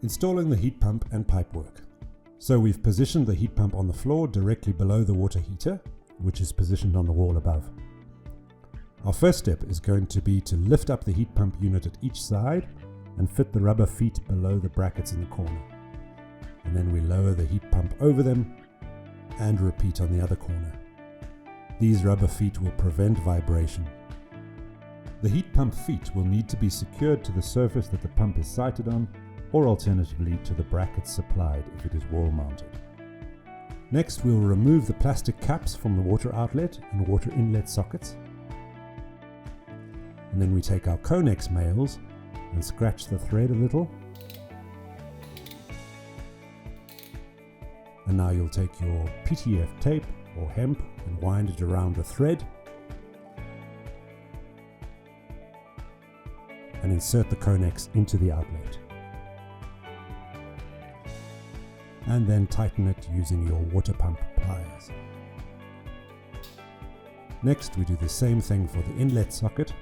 Installing the heat pump and pipework. So we've positioned the heat pump on the floor directly below the water heater, which is positioned on the wall above. Our first step is going to be to lift up the heat pump unit at each side and fit the rubber feet below the brackets in the corner. And then we lower the heat pump over them and repeat on the other corner. These rubber feet will prevent vibration. The heat pump feet will need to be secured to the surface that the pump is sited on, or alternatively to the brackets supplied if it is wall mounted. Next, we'll remove the plastic caps from the water outlet and water inlet sockets. And then we take our conex males and scratch the thread a little. And now you'll take your PTFE tape or hemp and wind it around the thread and insert the conex into the outlet. And then tighten it using your water pump pliers. Next, we do the same thing for the inlet socket.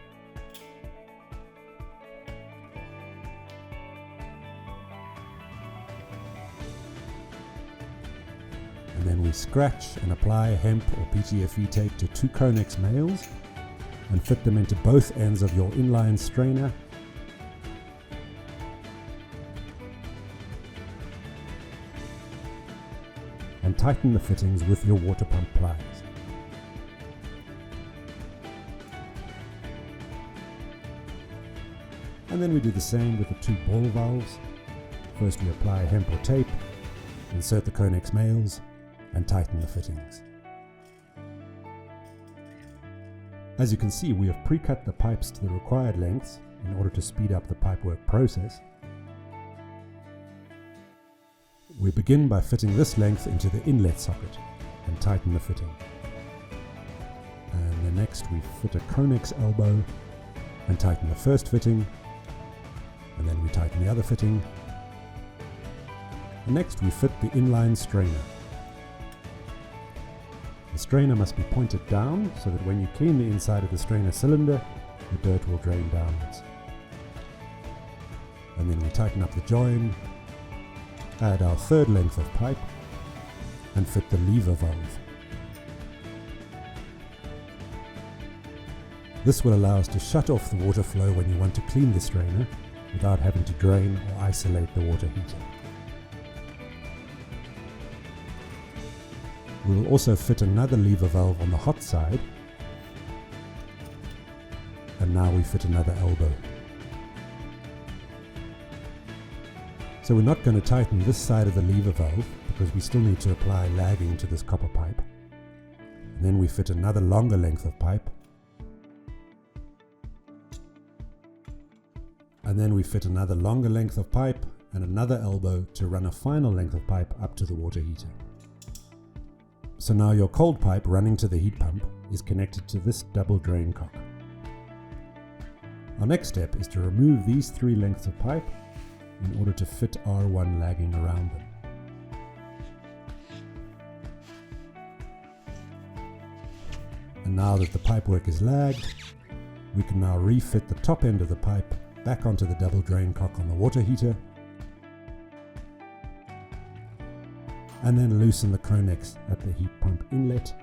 And then we scratch and apply hemp or PTFE tape to 2 conex males and fit them into both ends of your inline strainer. And tighten the fittings with your water pump pliers. And then we do the same with the 2 ball valves. First we apply hemp or tape, insert the conex males, and tighten the fittings. As you can see, we have pre-cut the pipes to the required lengths in order to speed up the pipework process. We begin by fitting this length into the inlet socket and tighten the fitting. And then next we fit a conex elbow and tighten the first fitting, and then we tighten the other fitting. And next we fit the inline strainer. The strainer must be pointed down so that when you clean the inside of the strainer cylinder, the dirt will drain downwards. And then we tighten up the join, add our third length of pipe, and fit the lever valve. This will allow us to shut off the water flow when you want to clean the strainer without having to drain or isolate the water heater. We will also fit another lever valve on the hot side, and now we fit another elbow. So we're not going to tighten this side of the lever valve because we still need to apply lagging to this copper pipe. And then we fit another longer length of pipe. And then we fit another longer length of pipe and another elbow to run a final length of pipe up to the water heater. So now your cold pipe running to the heat pump is connected to this double drain cock. Our next step is to remove these 3 lengths of pipe in order to fit R1 lagging around them. And now that the pipework is lagged, we can now refit the top end of the pipe back onto the double drain cock on the water heater, and then loosen the conex at the heat pump inlet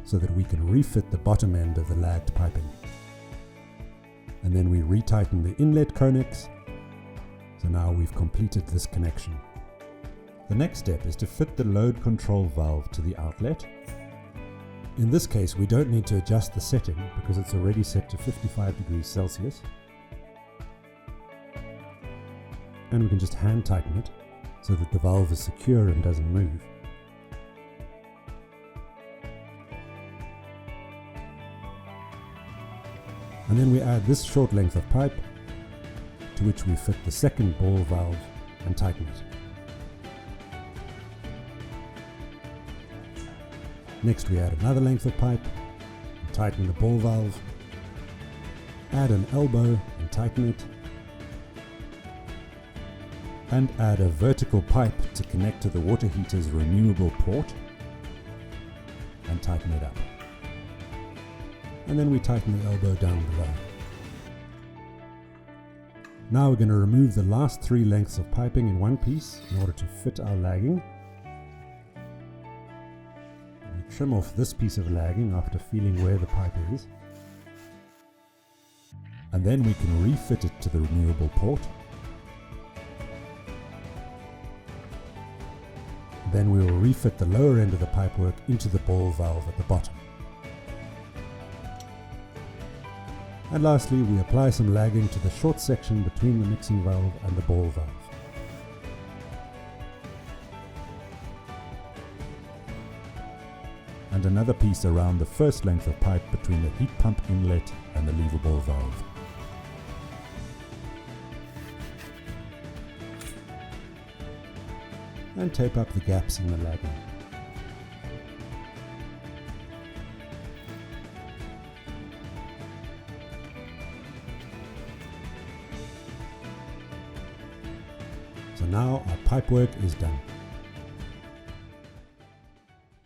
so that we can refit the bottom end of the lagged piping. And then we retighten the inlet conex. So now we've completed this connection. The next step is to fit the load control valve to the outlet. In this case, we don't need to adjust the setting because it's already set to 55 degrees Celsius. And we can just hand tighten it so that the valve is secure and doesn't move. And then we add this short length of pipe, to which we fit the second ball valve and tighten it. Next we add another length of pipe, and tighten the ball valve, add an elbow and tighten it, and add a vertical pipe to connect to the water heater's renewable port and tighten it up. And then we tighten the elbow down below. Now we're going to remove the last 3 lengths of piping in one piece in order to fit our lagging. We trim off this piece of lagging after feeling where the pipe is. And then we can refit it to the renewable port. Then we will refit the lower end of the pipework into the ball valve at the bottom. And lastly, we apply some lagging to the short section between the mixing valve and the ball valve. And another piece around the first length of pipe between the heat pump inlet and the lever ball valve. And tape up the gaps in the lagging. So now our pipework is done.